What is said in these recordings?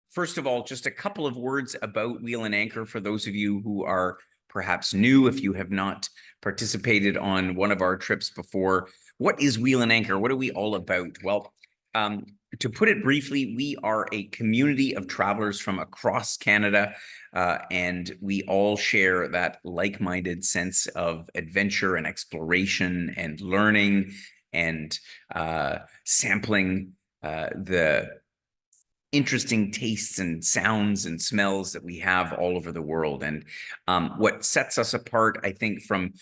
First of all, just a couple of words about Wheel and Anchor for those of you who are perhaps new, if you have not participated on one of our trips before. What is Wheel and Anchor? What are we all about? Well, to put it briefly, we are a community of travelers from across Canada, and we all share that like-minded sense of adventure and exploration and learning and sampling the interesting tastes and sounds and smells that we have all over the world. And what sets us apart, I think, from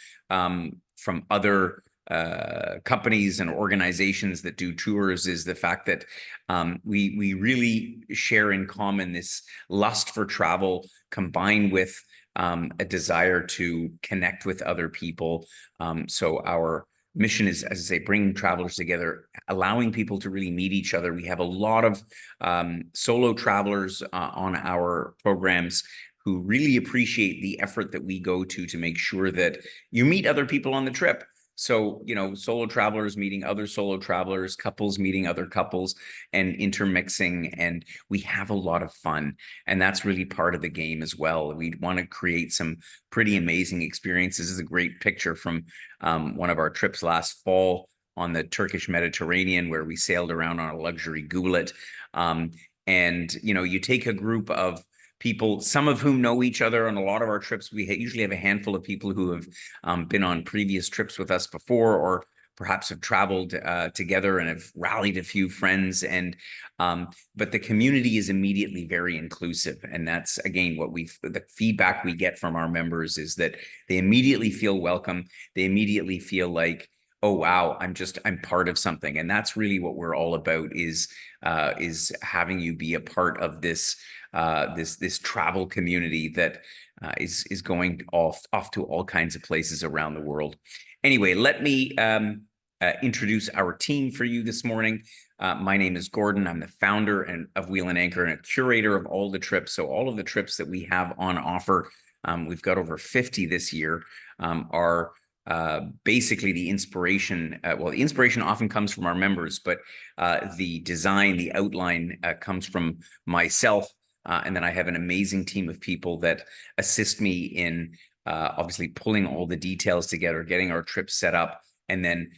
other companies and organizations that do tours is the fact that we really share in common this lust for travel combined with a desire to connect with other people. So our mission is, as I say, bringing travelers together, allowing people to really meet each other. We have a lot of solo travelers on our programs who really appreciate the effort that we go to make sure that you meet other people on the trip. So, solo travelers meeting other solo travelers, couples meeting other couples and intermixing. And we have a lot of fun. And that's really part of the game as well. We want to create some pretty amazing experiences. This is a great picture from one of our trips last fall on the Turkish Mediterranean, where we sailed around on a luxury goulet. And, you take a group of people, some of whom know each other. On a lot of our trips, we usually have a handful of people who have been on previous trips with us before, or perhaps have traveled together and have rallied a few friends. And but the community is immediately very inclusive. And that's, again, the feedback we get from our members is that they immediately feel welcome. They immediately feel like, oh, wow, I'm part of something. And that's really what we're all about, is having you be a part of this this travel community that is going off to all kinds of places around the world. Anyway, let me introduce our team for you this morning. My name is Gordon. I'm the founder of Wheel and Anchor and a curator of all the trips. So all of the trips that we have on offer, we've got over 50 this year, are basically the inspiration. Well, the inspiration often comes from our members, but the design, the outline comes from myself. And then I have an amazing team of people that assist me in obviously pulling all the details together, getting our trips set up, and then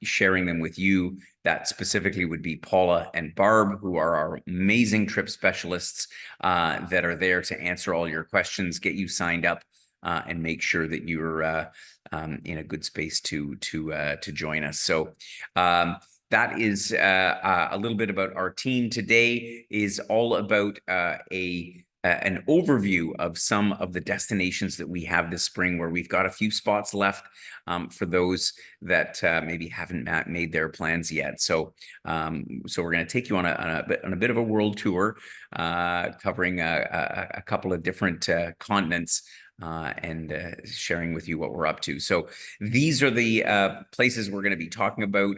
sharing them with you. That specifically would be Paula and Barb, who are our amazing trip specialists that are there to answer all your questions, get you signed up, and make sure that you're in a good space to join us. So that is a little bit about our team. Today is all about an overview of some of the destinations that we have this spring, where we've got a few spots left for those that maybe haven't made their plans yet. So we're going to take you on a bit of a world tour, covering a couple of different continents, and sharing with you what we're up to. So these are the places we're going to be talking about.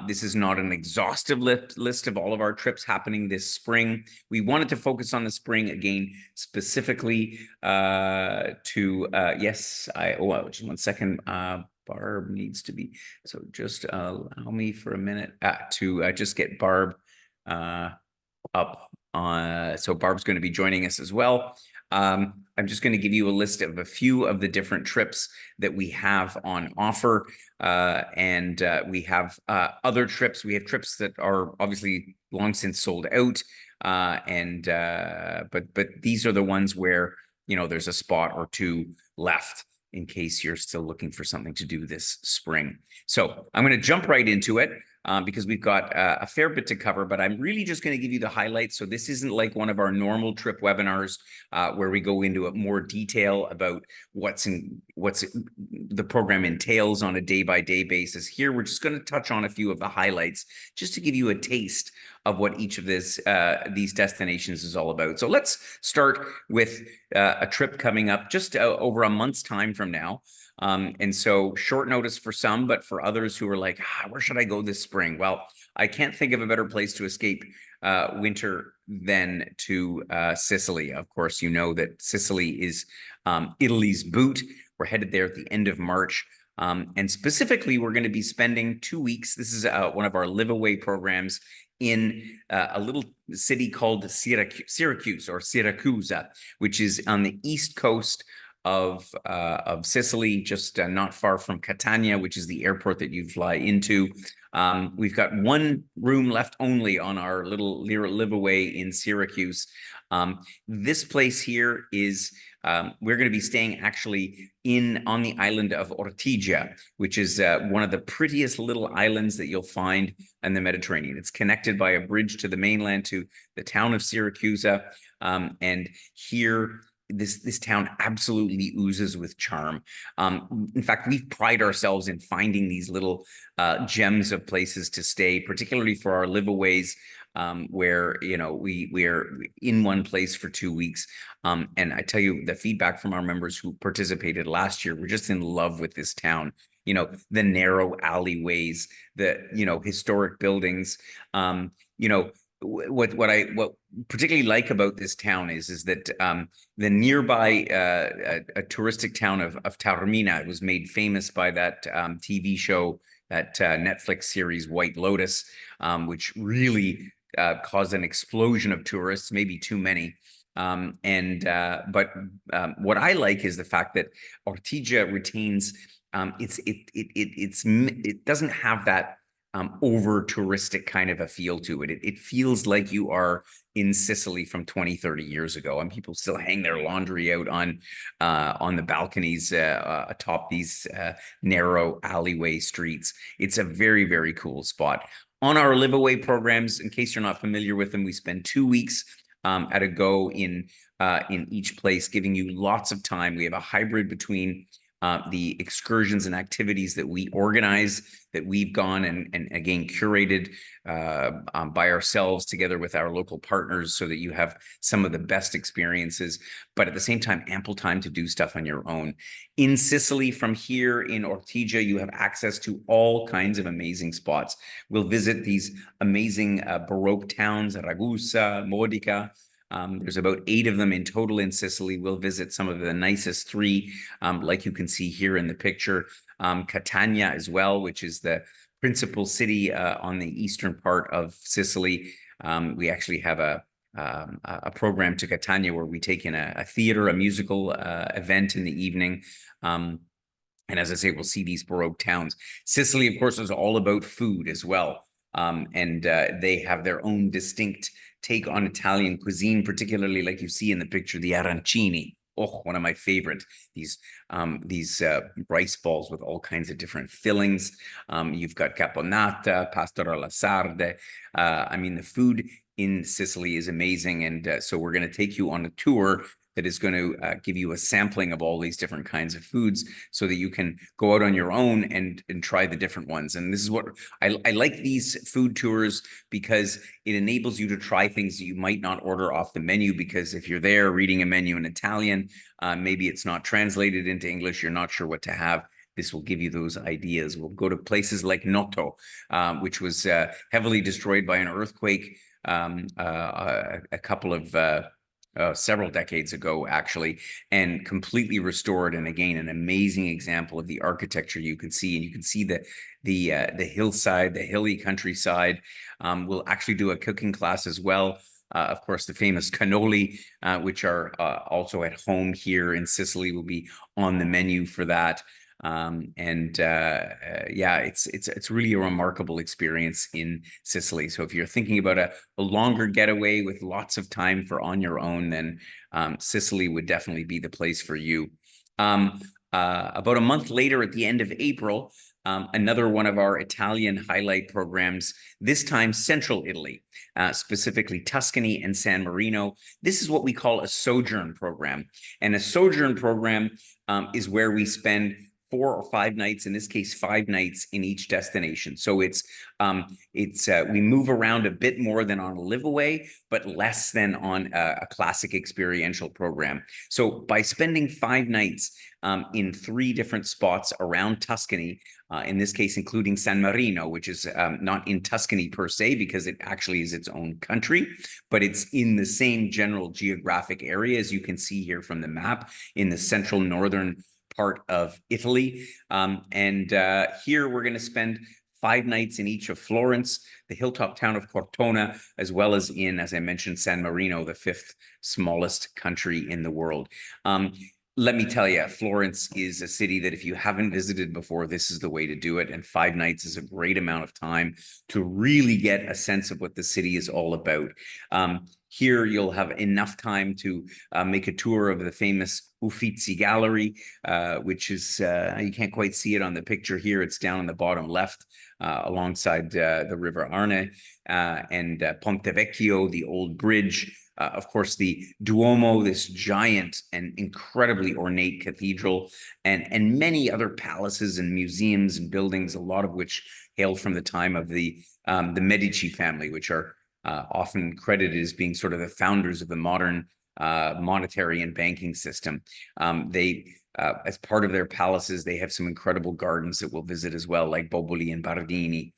This is not an exhaustive list of all of our trips happening this spring. We wanted to focus on the spring, again, specifically just 1 second. Barb needs to be, so just allow me for a minute to just get Barb up on. So Barb's going to be joining us as well. I'm just going to give you a list of a few of the different trips that we have on offer. And we have other trips. We have trips that are obviously long since sold out. But these are the ones where, there's a spot or two left in case you're still looking for something to do this spring. So I'm going to jump right into it. Because we've got a fair bit to cover, but I'm really just going to give you the highlights. So this isn't like one of our normal trip webinars where we go into more detail about what's the program entails on a day-by-day basis. Here, we're just going to touch on a few of the highlights just to give you a taste of what each of these destinations is all about. So let's start with a trip coming up just over a month's time from now. And so short notice for some, but for others who are like, where should I go this spring? Well, I can't think of a better place to escape winter than to Sicily. Of course, you know that Sicily is Italy's boot. We're headed there at the end of March. And specifically, we're going to be spending 2 weeks. This is one of our live away programs in a little city called Syracuse or Siracusa, which is on the east coast of Sicily, just not far from Catania, which is the airport that you fly into. We've got one room left only on our little live away in Syracuse. This place here is we're going to be staying actually on the island of Ortigia, which is one of the prettiest little islands that you'll find in the Mediterranean. It's connected by a bridge to the mainland, to the town of Syracuse. And here, this town absolutely oozes with charm. In fact, we pride ourselves in finding these little gems of places to stay, particularly for our live-aways, where we're in one place for 2 weeks. And I tell you, the feedback from our members who participated last year, we're just in love with this town. The narrow alleyways, the historic buildings. What particularly like about this town is that the nearby a touristic town of Taormina was made famous by that TV show, that Netflix series White Lotus, which really caused an explosion of tourists, maybe too many. But what I like is the fact that Ortigia retains it doesn't have that over touristic kind of a feel to it. It feels like you are in Sicily from 20, 30 years ago, and people still hang their laundry out on the balconies atop these narrow alleyway streets. It's a very, very cool spot. On our live away programs, in case you're not familiar with them, we spend 2 weeks at a go in each place, giving you lots of time. We have a hybrid between the excursions and activities that we organize, that we've gone and again curated by ourselves together with our local partners, so that you have some of the best experiences, but at the same time, ample time to do stuff on your own. In Sicily, from here in Ortigia, you have access to all kinds of amazing spots. We'll visit these amazing Baroque towns, Ragusa, Modica. There's about 8 of them in total in Sicily. We'll visit some of the nicest 3, like you can see here in the picture. Catania as well, which is the principal city on the eastern part of Sicily. We actually have a program to Catania where we take in a theater, a musical event in the evening. And as I say, we'll see these Baroque towns. Sicily, of course, is all about food as well. And they have their own distinct take on Italian cuisine, particularly like you see in the picture, the arancini. Oh, one of my favorite, these rice balls with all kinds of different fillings. You've got caponata, pasta alla sarde. I mean, the food in Sicily is amazing. And so we're going to take you on a tour that is going to give you a sampling of all these different kinds of foods, so that you can go out on your own and try the different ones. And this is what I like, these food tours, because it enables you to try things that you might not order off the menu, because if you're there reading a menu in Italian, maybe it's not translated into English, you're not sure what to have. This will give you those ideas. We'll go to places like Noto, which was heavily destroyed by an earthquake a couple of several decades ago, actually, and completely restored. And again, an amazing example of the architecture you can see. And you can see the hillside, the hilly countryside. We'll actually do a cooking class as well. Of course, the famous cannoli, which are also at home here in Sicily, will be on the menu for that. Yeah, it's really a remarkable experience in Sicily. So if you're thinking about a longer getaway with lots of time for on your own, then Sicily would definitely be the place for you. About a month later, at the end of April, another one of our Italian highlight programs, this time Central Italy, specifically Tuscany and San Marino. This is what we call a sojourn program. And a sojourn program is where we spend 4 or 5 nights, in this case, 5 nights in each destination. So we move around a bit more than on a live away, but less than on a classic experiential program. So by spending 5 nights in 3 different spots around Tuscany, in this case, including San Marino, which is not in Tuscany per se, because it actually is its own country, but it's in the same general geographic area, as you can see here from the map, in the central northern part of Italy. Here we're going to spend 5 nights in each of Florence, the hilltop town of Cortona, as well as in, as I mentioned, San Marino, the 5th smallest country in the world. Let me tell you, Florence is a city that if you haven't visited before, this is the way to do it. And 5 nights is a great amount of time to really get a sense of what the city is all about. Here, you'll have enough time to make a tour of the famous Uffizi Gallery, which is, you can't quite see it on the picture here. It's down in the bottom left alongside the River Arno, and Ponte Vecchio, the old bridge. Of course, the Duomo, this giant and incredibly ornate cathedral, and many other palaces and museums and buildings, a lot of which hail from the time of the Medici family, which are often credited as being sort of the founders of the modern monetary and banking system. As part of their palaces, they have some incredible gardens that we'll visit as well, like Boboli and Bardini.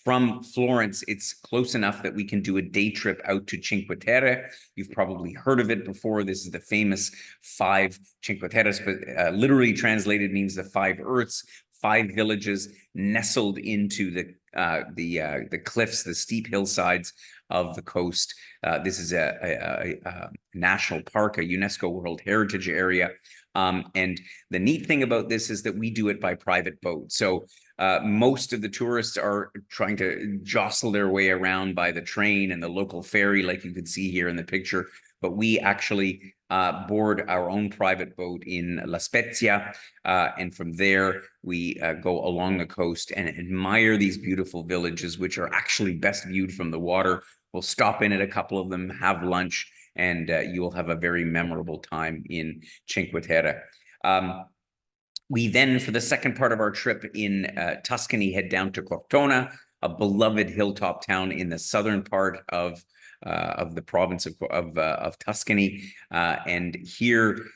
From Florence, it's close enough that we can do a day trip out to Cinque Terre. You've probably heard of it before. This is the famous 5 Cinque Terres, but literally translated means the 5 earths, 5 villages nestled into the cliffs, the steep hillsides of the coast. This is a national park, a UNESCO World Heritage Area. And the neat thing about this is that we do it by private boat. So most of the tourists are trying to jostle their way around by the train and the local ferry, like you can see here in the picture. But we actually board our own private boat in La Spezia. And from there, we go along the coast and admire these beautiful villages, which are actually best viewed from the water. We'll stop in at a couple of them, have lunch, and you will have a very memorable time in Cinque Terre. We then, for the second part of our trip in Tuscany, head down to Cortona, a beloved hilltop town in the southern part of the province of Tuscany. And here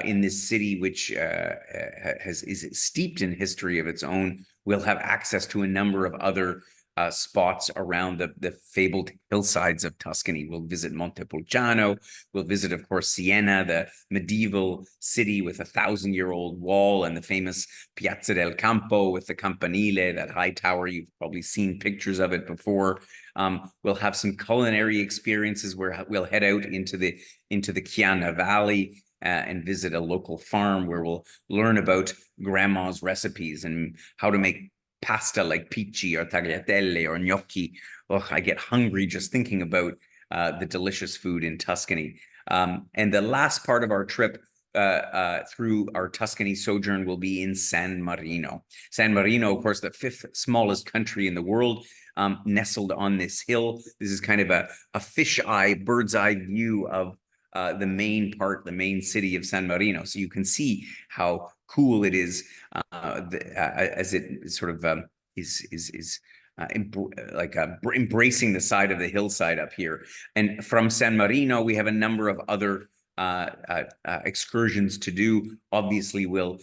in this city, which is steeped in history of its own, we'll have access to a number of other spots around the fabled hillsides of Tuscany. We'll visit Montepulciano. We'll visit, of course, Siena, the medieval city with a 1,000-year-old wall, and the famous Piazza del Campo with the Campanile, that high tower. You've probably seen pictures of it before. We'll have some culinary experiences where we'll head out into the Chiana Valley and visit a local farm where we'll learn about grandma's recipes and how to make pasta like pici or tagliatelle or gnocchi. Oh, I get hungry just thinking about the delicious food in Tuscany. And the last part of our trip through our Tuscany sojourn will be in San Marino. San Marino, of course, the 5th smallest country in the world, nestled on this hill. This is kind of a fisheye, bird's eye view of the main city of San Marino. So you can see how cool it is as it sort of embracing the side of the hillside up here. And from San Marino, we have a number of other excursions to do. Obviously, we'll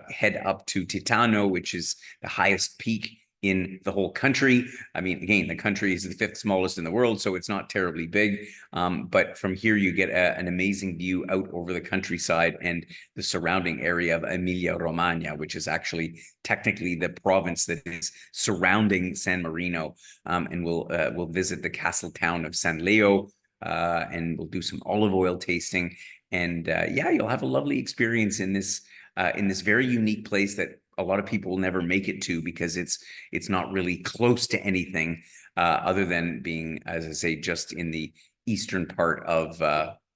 head up to Titano, which is the highest peak in the whole country. I mean, again, the country is the 5th smallest in the world, so it's not terribly big. But from here, you get an amazing view out over the countryside and the surrounding area of Emilia-Romagna, which is actually technically the province that is surrounding San Marino. And we'll visit the castle town of San Leo, and we'll do some olive oil tasting. And yeah, you'll have a lovely experience in this very unique place that a lot of people will never make it to, because it's not really close to anything other than being, as I say, just in the eastern part of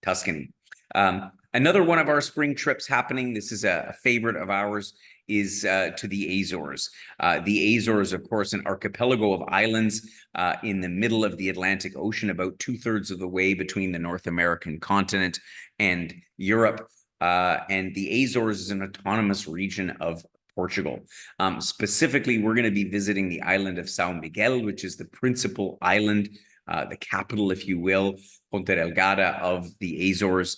Tuscany. Another one of our spring trips happening, this is a favorite of ours, is to the Azores. The Azores, of course, an archipelago of islands in the middle of the Atlantic Ocean, about 2/3 of the way between the North American continent and Europe. And the Azores is an autonomous region of Portugal. Specifically, we're going to be visiting the island of São Miguel, which is the principal island, the capital, if you will, Ponta Delgada of the Azores.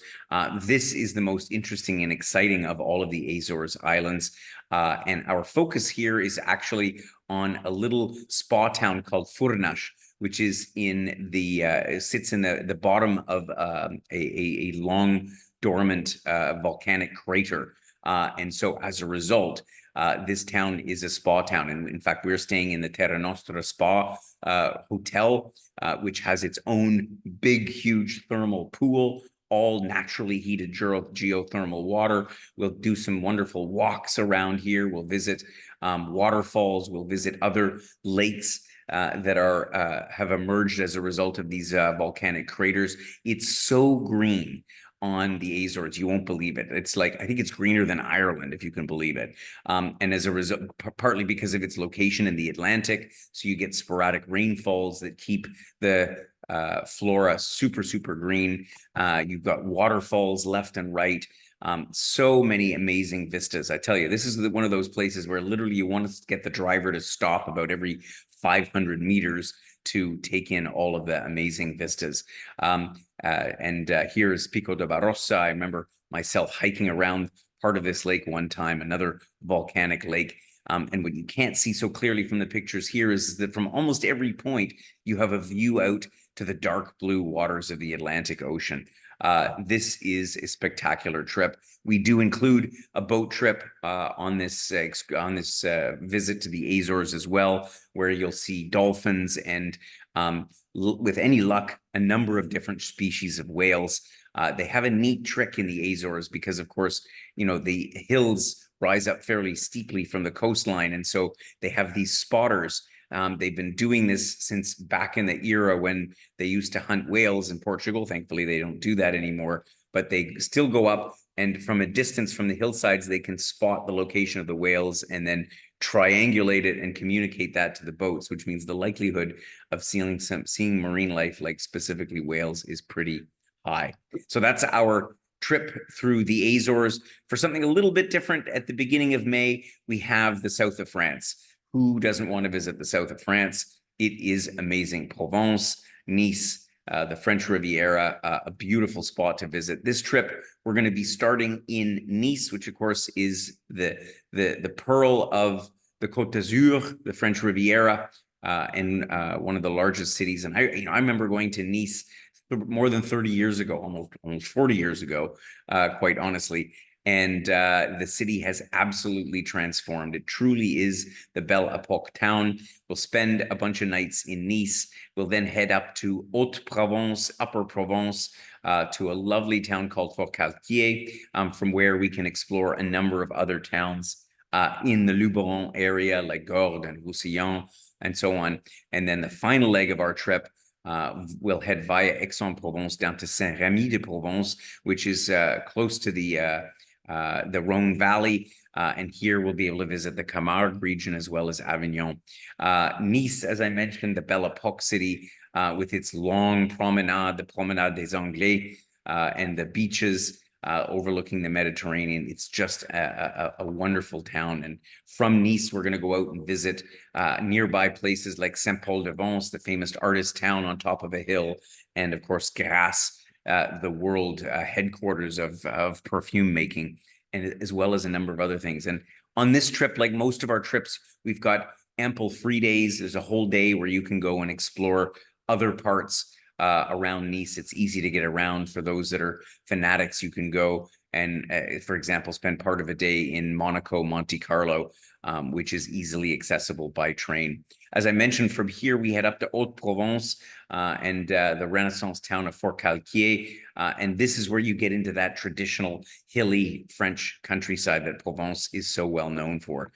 This is the most interesting and exciting of all of the Azores islands. And our focus here is actually on a little spa town called Furnas, which is sits in the bottom of a long dormant volcanic crater. And so as a result, this town is a spa town. And in fact, we're staying in the Terra Nostra Spa Hotel, which has its own big, huge thermal pool, all naturally heated geothermal water. We'll do some wonderful walks around here. We'll visit waterfalls. We'll visit other lakes that have emerged as a result of these volcanic craters. It's so green on the Azores, you won't believe it. It's like, I think it's greener than Ireland, if you can believe it. And as a result, partly because of its location in the Atlantic, so you get sporadic rainfalls that keep the flora super, super green. You've got waterfalls left and right. So many amazing vistas. I tell you, this is one of those places where literally you want to get the driver to stop about every 500 meters to take in all of the amazing vistas. Here's Pico de Barossa. I remember myself hiking around part of this lake one time, another volcanic lake. And what you can't see so clearly from the pictures here is that from almost every point, you have a view out to the dark blue waters of the Atlantic Ocean. This is a spectacular trip. We do include a boat trip on this visit to the Azores as well, where you'll see dolphins and, with any luck, a number of different species of whales. They have a neat trick in the Azores because, of course, you know, the hills rise up fairly steeply from the coastline, and so they have these spotters. They've been doing this since back in the era when they used to hunt whales in Portugal. Thankfully, they don't do that anymore, but they still go up, and from a distance from the hillsides, they can spot the location of the whales and then triangulate it and communicate that to the boats, which means the likelihood of seeing marine life, like specifically whales, is pretty high. So that's our trip through the Azores. For something a little bit different, at the beginning of May, we have the south of France. Who doesn't want to visit the south of France? It is amazing. Provence, Nice, the French Riviera, a beautiful spot to visit. This trip, we're going to be starting in Nice, which of course is the pearl of the Côte d'Azur, the French Riviera, and one of the largest cities. And I remember going to Nice more than 30 years ago, almost 40 years ago, quite honestly. And the city has absolutely transformed. It truly is the Belle Epoque town. We'll spend a bunch of nights in Nice. We'll then head up to Haute-Provence, Upper Provence, to a lovely town called Forcalquier, from where we can explore a number of other towns in the Luberon area, like Gordes and Roussillon, and so on. And then the final leg of our trip, we'll head via Aix-en-Provence down to Saint-Rémy-de-Provence, which is close to the Rhone Valley. And here we'll be able to visit the Camargue region as well as Avignon. Nice, as I mentioned, the Belle Epoque city, with its long promenade, the Promenade des Anglais, and the beaches overlooking the Mediterranean. It's just a wonderful town. And from Nice, we're going to go out and visit nearby places like Saint-Paul-de-Vence, the famous artist town on top of a hill, and of course, Grasse, the world headquarters of perfume making, and as well as a number of other things. And on this trip, like most of our trips, we've got ample free days. There's a whole day where you can go and explore other parts around Nice. It's easy to get around. For those that are fanatics, you can go and, for example, spend part of a day in Monaco, Monte Carlo, which is easily accessible by train. As I mentioned, from here, we head up to Haute-Provence and the Renaissance town of Forcalquier. And this is where you get into that traditional hilly French countryside that Provence is so well known for.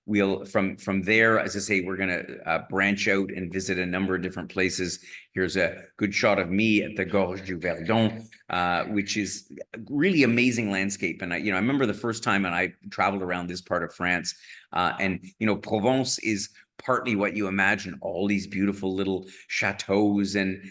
We'll from there, as I say, we're going to branch out and visit a number of different places. Here's a good shot of me at the Gorge du Verdon, which is really amazing landscape. And I remember the first time when I traveled around this part of France, and Provence is partly what you imagine, all these beautiful little chateaus and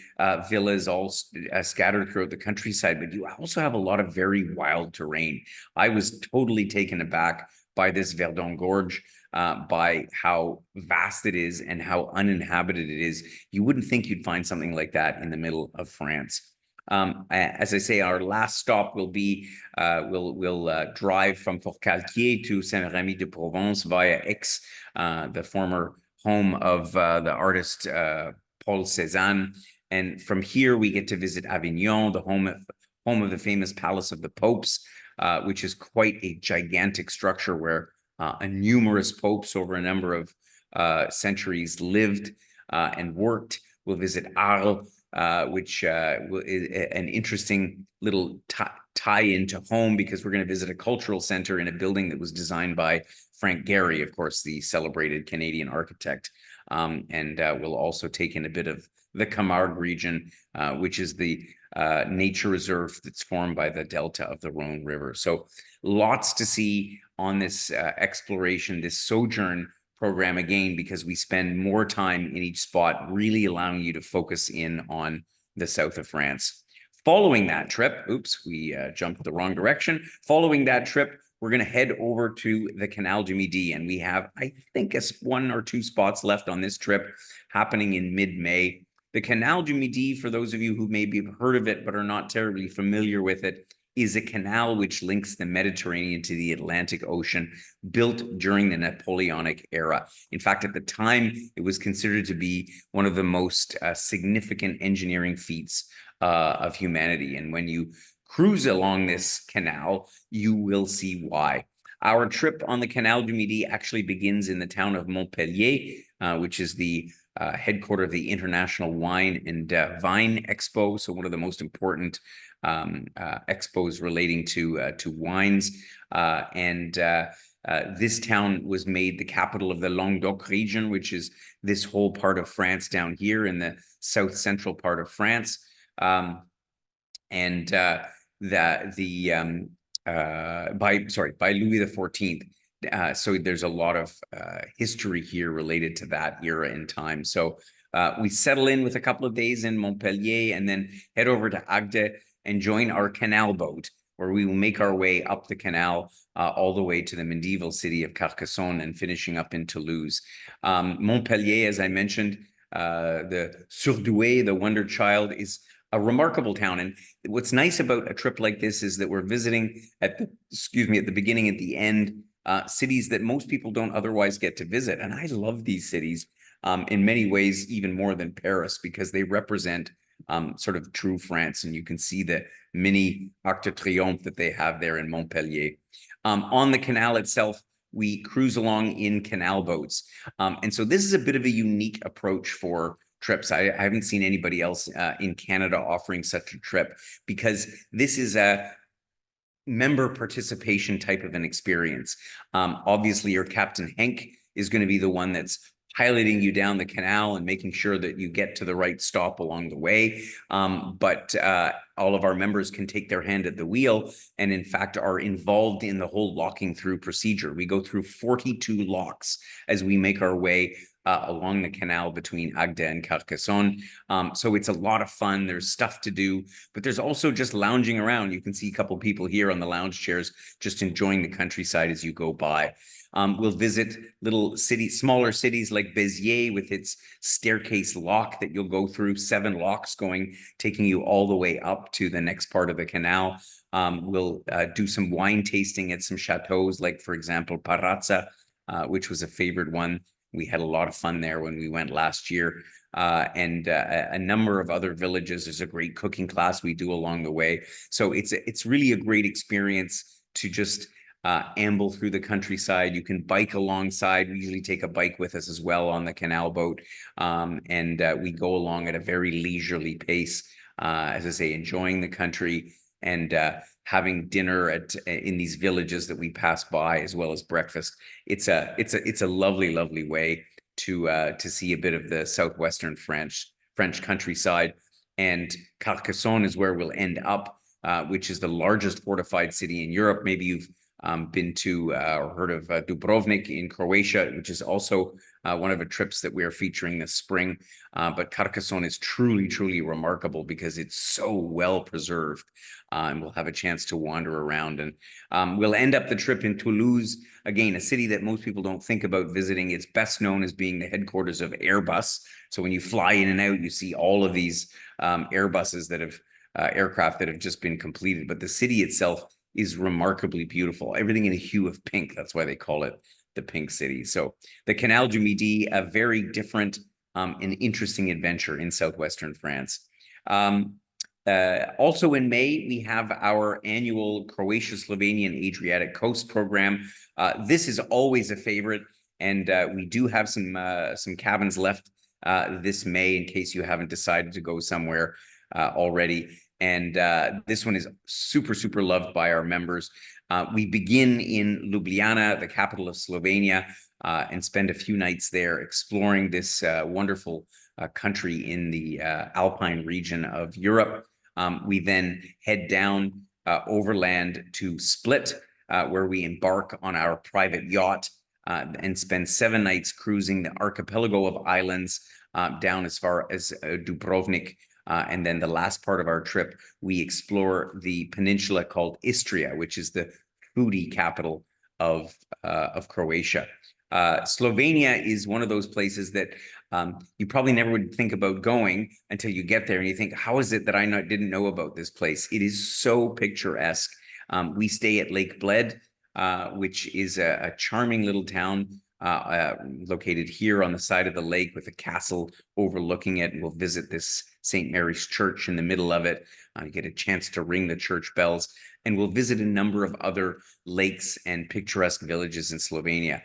villas all scattered throughout the countryside, but you also have a lot of very wild terrain. I was totally taken aback by this Verdon Gorge, by how vast it is and how uninhabited it is. You wouldn't think you'd find something like that in the middle of France. As I say, our last stop will be, we'll drive from Forcalquier to Saint-Rémy-de-Provence via Aix, the former home of the artist Paul Cézanne. And from here, we get to visit Avignon, the home of home of the famous Palace of the Popes, which is quite a gigantic structure where numerous popes over a number of centuries lived and worked. We'll visit Arles, which is an interesting little tie into home, because we're going to visit a cultural center in a building that was designed by Frank Gehry, of course, the celebrated Canadian architect. And we'll also take in a bit of the Camargue region, which is the nature reserve that's formed by the delta of the Rhone River. So lots to see on this exploration, this sojourn program, again, because we spend more time in each spot, really allowing you to focus in on the south of France. Following that trip, oops, we jumped the wrong direction. Following that trip, we're going to head over to the Canal du Midi, and we have, I think, one or two spots left on this trip happening in mid-May. The Canal du Midi, for those of you who maybe have heard of it but are not terribly familiar with it, is a canal which links the Mediterranean to the Atlantic Ocean, built during the Napoleonic era. In fact, at the time, it was considered to be one of the most significant engineering feats of humanity. And when you cruise along this canal, you will see why. Our trip on the Canal du Midi actually begins in the town of Montpellier, which is the headquarter of the International Wine and Vine Expo, so one of the most important expos relating to wines. This town was made the capital of the Languedoc region, which is this whole part of France down here in the south central part of France. By Louis XIV. So there's a lot of history here related to that era in time. So we settle in with a couple of days in Montpellier and then head over to Agde and join our canal boat, where we will make our way up the canal all the way to the medieval city of Carcassonne and finishing up in Toulouse. Montpellier, as I mentioned, the Surdoué, the Wonder Child, is a remarkable town. And what's nice about a trip like this is that we're visiting at the beginning, at the end, cities that most people don't otherwise get to visit. And I love these cities in many ways, even more than Paris, because they represent sort of true France. And you can see the mini Arc de Triomphe that they have there in Montpellier. On the canal itself, we cruise along in canal boats. And so this is a bit of a unique approach for trips. I haven't seen anybody else in Canada offering such a trip, because this is a member participation type of an experience. Obviously, your Captain Henk is going to be the one that's piloting you down the canal and making sure that you get to the right stop along the way. But all of our members can take their hand at the wheel and, in fact, are involved in the whole locking through procedure. We go through 42 locks as we make our way along the canal between Agde and Carcassonne. So it's a lot of fun. There's stuff to do, but there's also just lounging around. You can see a couple of people here on the lounge chairs, just enjoying the countryside as you go by. We'll visit smaller cities like Béziers with its staircase lock that you'll go through, 7 locks taking you all the way up to the next part of the canal. We'll do some wine tasting at some chateaus, like, for example, Parazza, which was a favorite one. We had a lot of fun there when we went last year. And a number of other villages. There's a great cooking class we do along the way. So it's really a great experience to just amble through the countryside. You can bike alongside. We usually take a bike with us as well on the canal boat. And we go along at a very leisurely pace, as I say, enjoying the country and having dinner in these villages that we pass by, as well as breakfast. It's a lovely, lovely way to see a bit of the southwestern French countryside. And Carcassonne is where we'll end up, which is the largest fortified city in Europe. Maybe you've been to or heard of Dubrovnik in Croatia, which is also one of the trips that we are featuring this spring. But Carcassonne is truly, truly remarkable because it's so well preserved. And we'll have a chance to wander around. And we'll end up the trip in Toulouse, again, a city that most people don't think about visiting. It's best known as being the headquarters of Airbus. So when you fly in and out, you see all of these Airbuses that have aircraft that have just been completed. But the city itself is remarkably beautiful. Everything in a hue of pink. That's why they call it the Pink City. So the Canal du Midi, a very different and interesting adventure in southwestern France. Also in May, we have our annual Croatia-Slovenian Adriatic Coast program. This is always a favorite, and we do have some cabins left this May in case you haven't decided to go somewhere already. And this one is super, super loved by our members. We begin in Ljubljana, the capital of Slovenia, and spend a few nights there exploring this wonderful country in the Alpine region of Europe. We then head down overland to Split, where we embark on our private yacht and spend 7 nights cruising the archipelago of islands down as far as Dubrovnik. And then the last part of our trip, we explore the peninsula called Istria, which is the foodie capital of Croatia. Slovenia is one of those places that you probably never would think about going until you get there and you think, how is it that I didn't know about this place? It is so picturesque. We stay at Lake Bled, which is a charming little town located here on the side of the lake with a castle overlooking it. We'll visit this St. Mary's Church in the middle of it. You get a chance to ring the church bells, and we'll visit a number of other lakes and picturesque villages in Slovenia.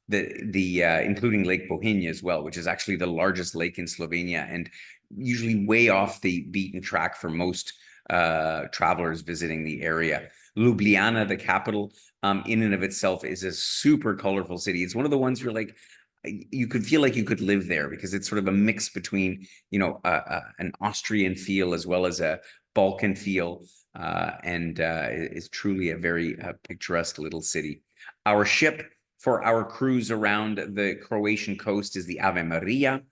Including Lake Bohinj as well, which is actually the largest lake in Slovenia and usually way off the beaten track for most travelers visiting the area. Ljubljana, the capital, in and of itself is a super colorful city. It's one of the ones you're like, you could feel like you could live there because it's sort of a mix between, you know, an Austrian feel as well as a Balkan feel, and is truly a very picturesque little city. Our ship for our cruise around the Croatian coast is the Ave Maria.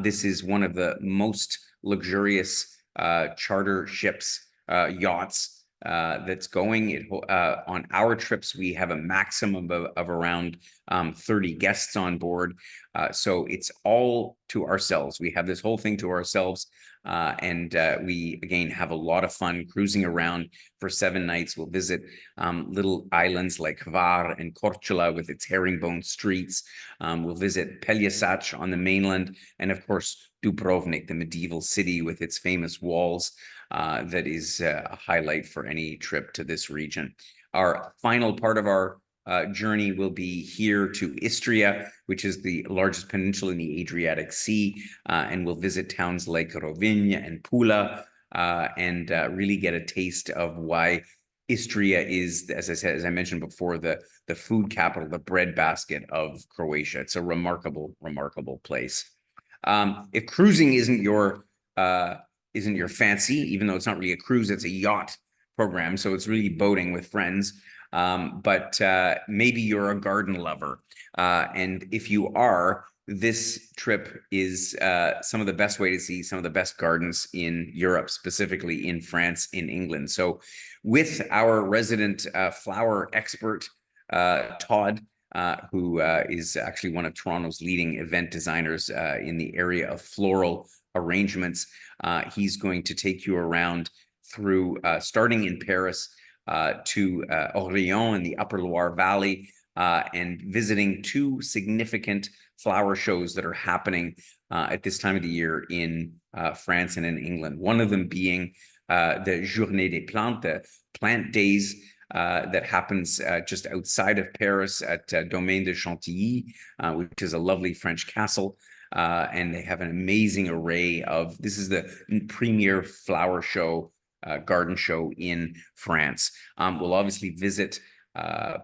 This is one of the most luxurious charter ships, yachts that's going. On our trips, we have a maximum of around 30 guests on board. So it's all to ourselves. We have this whole thing to ourselves. And we, again, have a lot of fun cruising around for 7 nights. We'll visit little islands like Hvar and Korčula with its herringbone streets. We'll visit Pelješac on the mainland. And of course, Dubrovnik, the medieval city with its famous walls. That is a highlight for any trip to this region. Our final part of our journey will be here to Istria, which is the largest peninsula in the Adriatic Sea, and we'll visit towns like Rovinj and Pula, and really get a taste of why Istria is, as I said, as I mentioned before, the food capital, the breadbasket of Croatia. It's a remarkable, remarkable place. If cruising isn't your fancy, even though it's not really a cruise, it's a yacht program, so it's really boating with friends. But maybe you're a garden lover. And if you are, this trip is some of the best way to see some of the best gardens in Europe, specifically in France, in England. So with our resident flower expert, Todd, who is actually one of Toronto's leading event designers in the area of floral arrangements, he's going to take you around through starting in Paris, to Orléans in the Upper Loire Valley, and visiting 2 significant flower shows that are happening at this time of the year in France and in England. One of them being the Journée des Plantes, the plant days that happens just outside of Paris at Domaine de Chantilly, which is a lovely French castle. And they have an amazing array of, this is the premier flower show, garden show in France. We'll obviously visit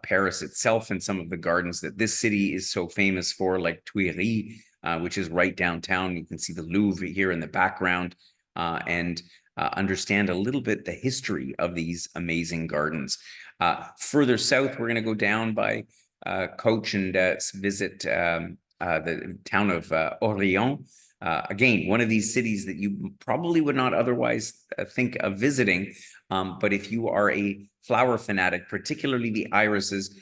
Paris itself and some of the gardens that this city is so famous for, like Tuileries, which is right downtown. You can see the Louvre here in the background, and understand a little bit the history of these amazing gardens. Further south, we're going to go down by coach and visit the town of Orléans. Again, one of these cities that you probably would not otherwise think of visiting. But if you are a flower fanatic, particularly the irises,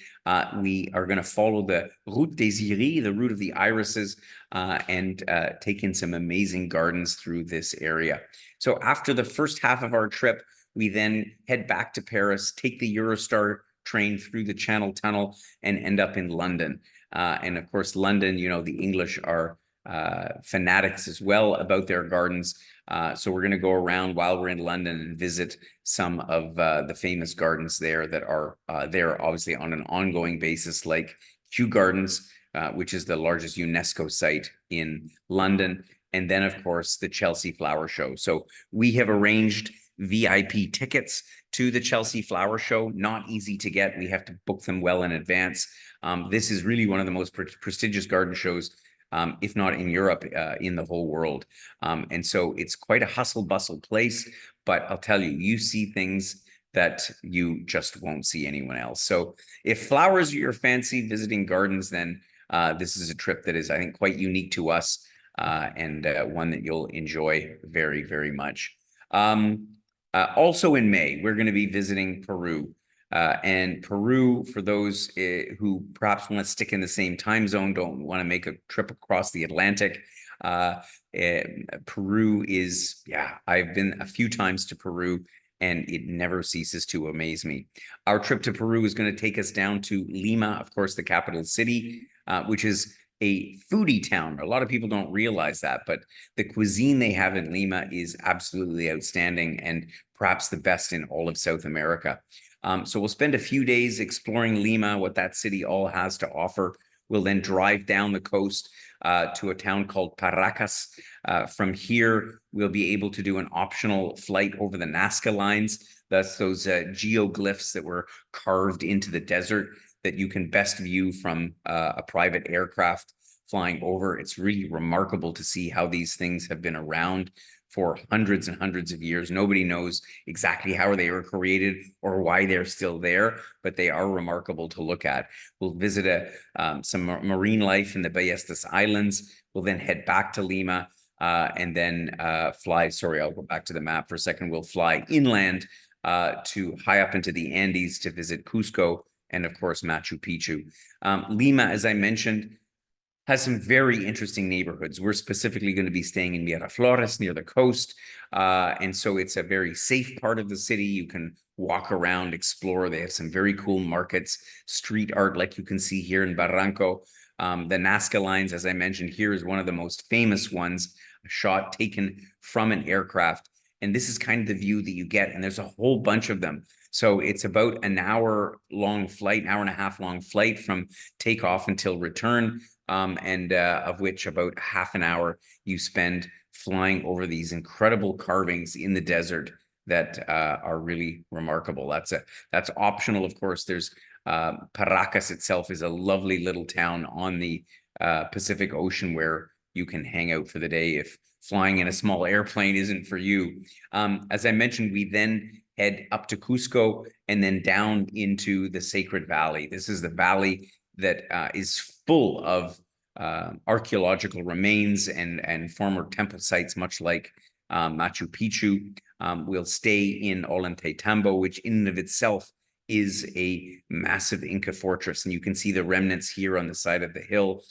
we are going to follow the Route des Iris, the route of the irises, and take in some amazing gardens through this area. So after the first half of our trip, we then head back to Paris, take the Eurostar train through the Channel Tunnel, and end up in London. And of course, London, you know, the English are fanatics as well about their gardens. So we're going to go around while we're in London and visit some of the famous gardens there that are there obviously on an ongoing basis, like Kew Gardens, which is the largest UNESCO site in London. And then, of course, the Chelsea Flower Show. So we have arranged VIP tickets to the Chelsea Flower Show. Not easy to get. We have to book them well in advance. This is really one of the most prestigious garden shows, if not in Europe, in the whole world. And so it's quite a hustle bustle place, but I'll tell you, you see things that you just won't see anyone else. So if flowers are your fancy, visiting gardens, then this is a trip that is, I think, quite unique to us, and one that you'll enjoy very, very much. Also in May, we're going to be visiting Peru. And Peru, for those who perhaps want to stick in the same time zone, don't want to make a trip across the Atlantic. Peru is, yeah, I've been a few times to Peru, and it never ceases to amaze me. Our trip to Peru is going to take us down to Lima, of course, the capital city, which is a foodie town. A lot of people don't realize that, but the cuisine they have in Lima is absolutely outstanding and perhaps the best in all of South America. So we'll spend a few days exploring Lima, what that city all has to offer. We'll then drive down the coast to a town called Paracas. From here, we'll be able to do an optional flight over the Nazca lines. That's those geoglyphs that were carved into the desert that you can best view from a private aircraft flying over. It's really remarkable to see how these things have been around for hundreds and hundreds of years. Nobody knows exactly how they were created or why they're still there, but they are remarkable to look at. We'll visit some marine life in the Ballestas Islands. We'll then head back to Lima and then fly. Sorry, I'll go back to the map for a second. We'll fly inland to high up into the Andes to visit Cusco and, of course, Machu Picchu. Lima, as I mentioned, has some very interesting neighborhoods. We're specifically going to be staying in Miraflores near the coast. And so it's a very safe part of the city. You can walk around, explore. They have some very cool markets, street art like you can see here in Barranco. The Nazca lines, as I mentioned, here is one of the most famous ones, a shot taken from an aircraft. And this is kind of the view that you get. And there's a whole bunch of them. So it's about an hour-long flight, an hour and a half long flight from takeoff until return. And of which about half an hour you spend flying over these incredible carvings in the desert that are really remarkable. That's optional, of course. There's Paracas itself is a lovely little town on the Pacific Ocean where you can hang out for the day if flying in a small airplane isn't for you. As I mentioned, we then head up to Cusco and then down into the Sacred Valley. This is the valley that is full of archaeological remains and former temple sites, much like Machu Picchu. We'll stay in Ollantaytambo, which in and of itself is a massive Inca fortress, and you can see the remnants here on the side of the hill.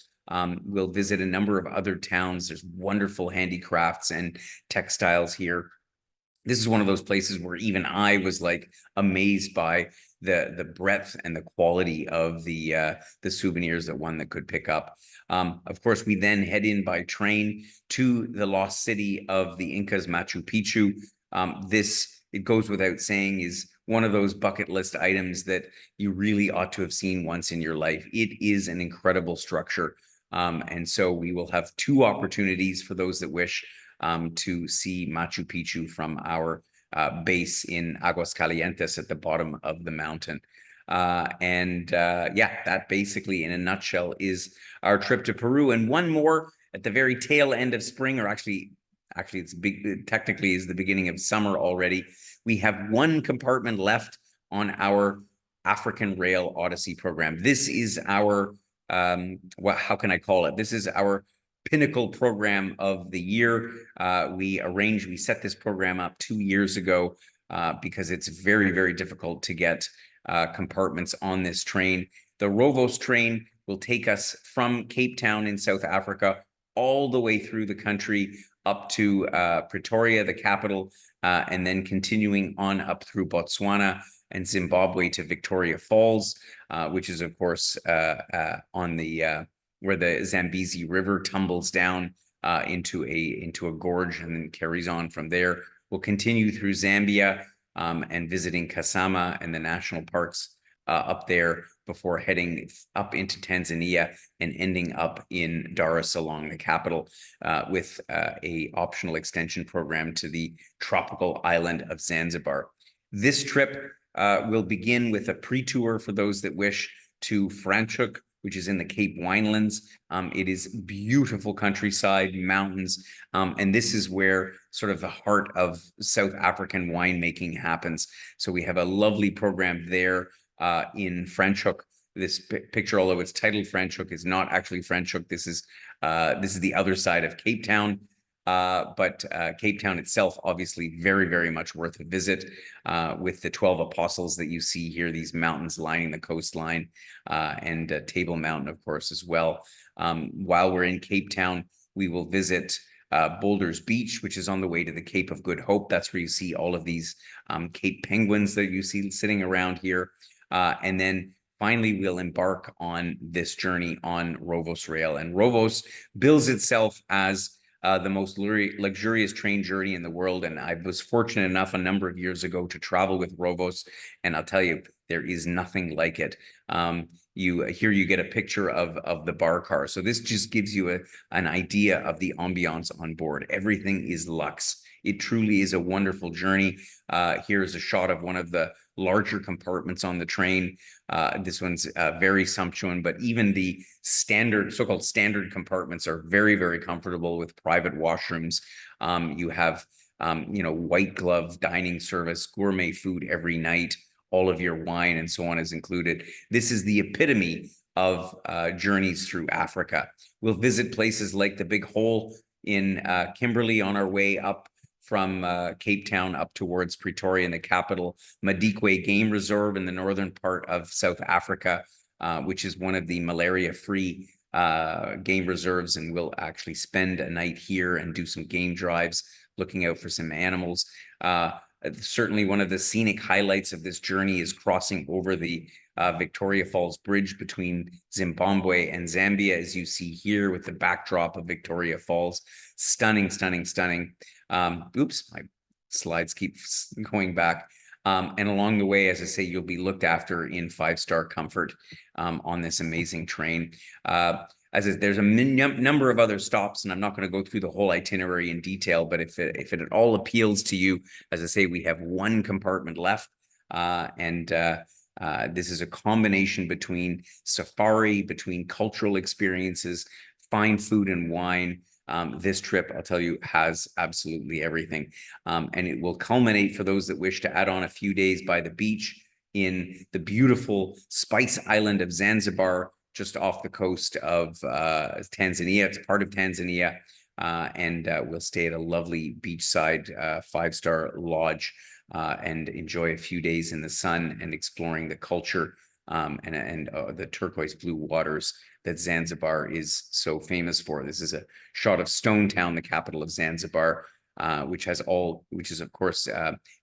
We'll visit a number of other towns. There's wonderful handicrafts and textiles here. This is one of those places where even I was like amazed by the breadth and the quality of the souvenirs that one that could pick up. Of course, we then head in by train to the lost city of the Incas, Machu Picchu. This, it goes without saying, is one of those bucket list items that you really ought to have seen once in your life. It is an incredible structure. And so we will have two opportunities for those that wish to see Machu Picchu from our base in Aguascalientes at the bottom of the mountain. Yeah, that basically in a nutshell is our trip to Peru. And one more at the very tail end of spring, or actually it's technically is the beginning of summer already. We have one compartment left on our African Rail Odyssey program. This is our, how can I call it? This is our pinnacle program of the year. We set this program up 2 years ago because it's very, very difficult to get compartments on this train. The Rovos train will take us from Cape Town in South Africa all the way through the country up to Pretoria, the capital, and then continuing on up through Botswana and Zimbabwe to Victoria Falls, which is, of course, on the where the Zambezi River tumbles down into a gorge and then carries on from there. We'll continue through Zambia and visiting Kasama and the national parks up there before heading up into Tanzania and ending up in Dar es Salaam, the capital, with a optional extension program to the tropical island of Zanzibar. This trip will begin with a pre-tour for those that wish to Franschhoek, which is in the Cape Winelands. It is beautiful countryside, mountains, and this is where sort of the heart of South African winemaking happens. So we have a lovely program there in Franschhoek. This picture, although it's titled Franschhoek, is not actually Franschhoek. This is the other side of Cape Town. But Cape Town itself, obviously, very, very much worth a visit with the 12 apostles that you see here, these mountains lining the coastline, and Table Mountain, of course, as well. While we're in Cape Town, we will visit Boulders Beach, which is on the way to the Cape of Good Hope. That's where you see all of these Cape penguins that you see sitting around here. And then finally, we'll embark on this journey on Rovos Rail. And Rovos bills itself as the most luxurious train journey in the world. And I was fortunate enough a number of years ago to travel with Rovos. And I'll tell you, there is nothing like it. You get a picture of the bar car. So this just gives you an idea of the ambiance on board. Everything is luxe. It truly is a wonderful journey. Here's a shot of one of the larger compartments on the train. This one's very sumptuous, but even the so-called standard compartments are very, very comfortable with private washrooms. You have, white glove dining service, gourmet food every night. All of your wine and so on is included. This is the epitome of journeys through Africa. We'll visit places like the Big Hole in Kimberley on our way up from Cape Town up towards Pretoria in the capital, Madikwe Game Reserve in the northern part of South Africa, which is one of the malaria-free game reserves, and we'll actually spend a night here and do some game drives, looking out for some animals. Certainly one of the scenic highlights of this journey is crossing over the Victoria Falls Bridge between Zimbabwe and Zambia, as you see here with the backdrop of Victoria Falls. Stunning, stunning, stunning. Oops, my slides keep going back. And along the way, as I say, you'll be looked after in five-star comfort on this amazing train. There's a number of other stops, and I'm not going to go through the whole itinerary in detail, but if it at all appeals to you, as I say, we have one compartment left, and this is a combination between safari, between cultural experiences, fine food and wine. This trip, I'll tell you, has absolutely everything. And it will culminate for those that wish to add on a few days by the beach in the beautiful Spice Island of Zanzibar, just off the coast of Tanzania. It's part of Tanzania. And we'll stay at a lovely beachside five-star lodge and enjoy a few days in the sun and exploring the culture and the turquoise blue waters that Zanzibar is so famous for. This is a shot of Stone Town, the capital of Zanzibar, which is of course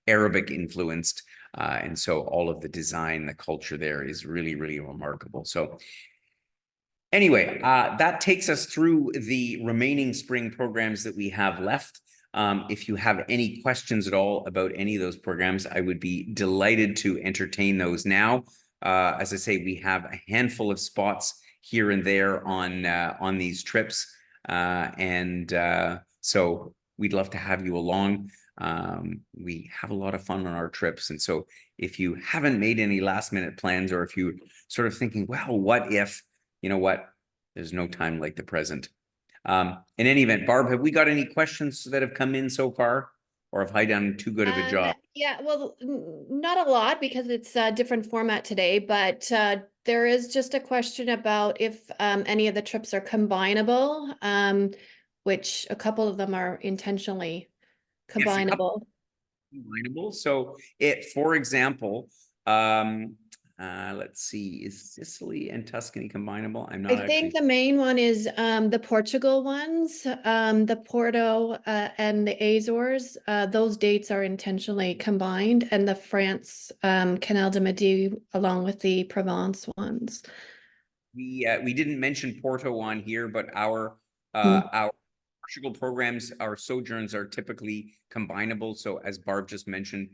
Arabic influenced, and so all of the design, the culture there is really, really remarkable. So anyway, that takes us through the remaining spring programs that we have left. If you have any questions at all about any of those programs, I would be delighted to entertain those now. As I say, we have a handful of spots here and there on these trips, and so we'd love to have you along. We have a lot of fun on our trips, and so if you haven't made any last-minute plans, or if you're sort of thinking, well, what if, you know what, there's no time like the present. In any event, Barb, have we got any questions that have come in so far? Or have I done too good of a job? Yeah, well, not a lot because it's a different format today, but there is just a question about if any of the trips are combinable, which a couple of them are intentionally combinable. Yes, combinable. So for example, let's see, is Sicily and Tuscany combinable? I'm not I think the main one is the Portugal ones, the Porto and the Azores. Those dates are intentionally combined, and the France Canal de Midi along with the Provence ones. We didn't mention Porto on here, but our Mm. Portugal programs, our sojourns are typically combinable. So as Barb just mentioned,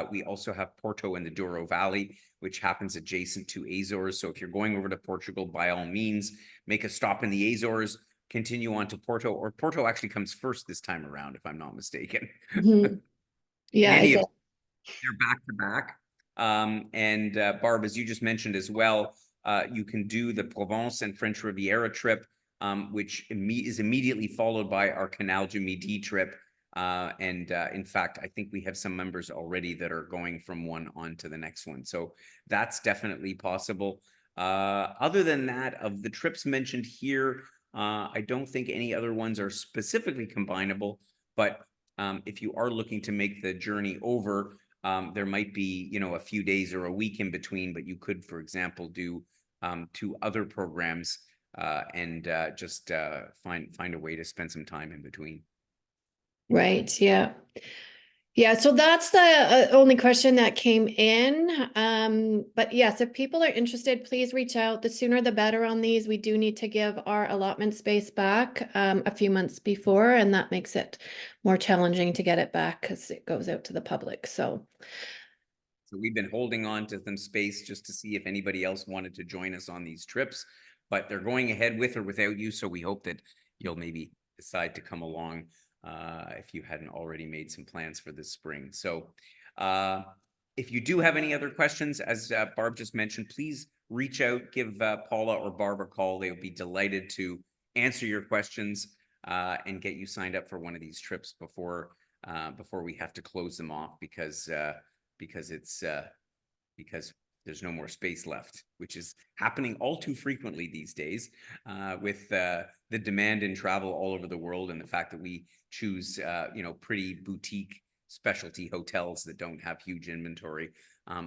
we also have Porto in the Douro Valley, which happens adjacent to Azores. So if you're going over to Portugal, by all means, make a stop in the Azores, continue on to Porto, or Porto actually comes first this time around, if I'm not mistaken. Mhm. In Yeah, any it of did. they're back to back. And Barb, as you just mentioned as well, you can do the Provence and French Riviera trip, which is immediately followed by our Canal du Midi trip. In fact, I think we have some members already that are going from one on to the next one. So that's definitely possible. Other than that, of the trips mentioned here, I don't think any other ones are specifically combinable, but if you are looking to make the journey over, there might be, a few days or a week in between, but you could, for example, do 2 other programs and just find a way to spend some time in between. Right, yeah. Yeah, so that's the only question that came in. But yes, if people are interested, please reach out. The sooner the better on these. We do need to give our allotment space back a few months before, and that makes it more challenging to get it back because it goes out to the public. So So we've been holding on to some space just to see if anybody else wanted to join us on these trips, but they're going ahead with or without you. So we hope that you'll maybe decide to come along if you hadn't already made some plans for this spring. So if you do have any other questions, as Barb just mentioned, please reach out, give Paula or Barb a call. They'll be delighted to answer your questions and get you signed up for one of these trips before we have to close them off because it's because there's no more space left, which is happening all too frequently these days with the demand in travel all over the world and the fact that we choose pretty boutique specialty hotels that don't have huge inventory,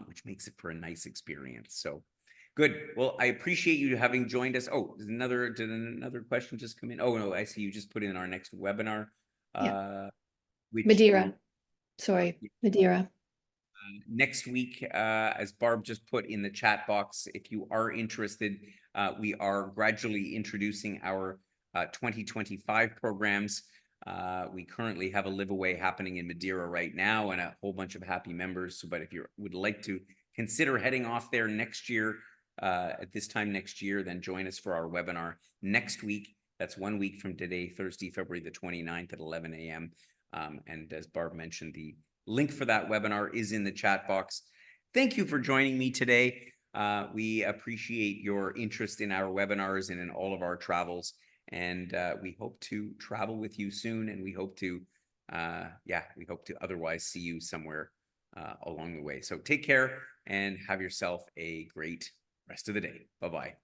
which makes it for a nice experience. So good. Well, I appreciate you having joined us. Oh, did another question just come in? Oh no, I see you just put in our next webinar. yeah, Which Madeira. Sorry, Madeira. Next week, as Barb just put in the chat box, if you are interested, we are gradually introducing our 2025 programs. We currently have a live away happening in Madeira right now and a whole bunch of happy members. So, but if you would like to consider heading off there next year, at this time next year, then join us for our webinar next week. That's 1 week from today, Thursday, February the 29th at 11 a.m. And as Barb mentioned, the link for that webinar is in the chat box. Thank you for joining me today. We appreciate your interest in our webinars and in all of our travels. And we hope to travel with you soon. And we hope to otherwise see you somewhere along the way. So take care and have yourself a great rest of the day. Bye-bye.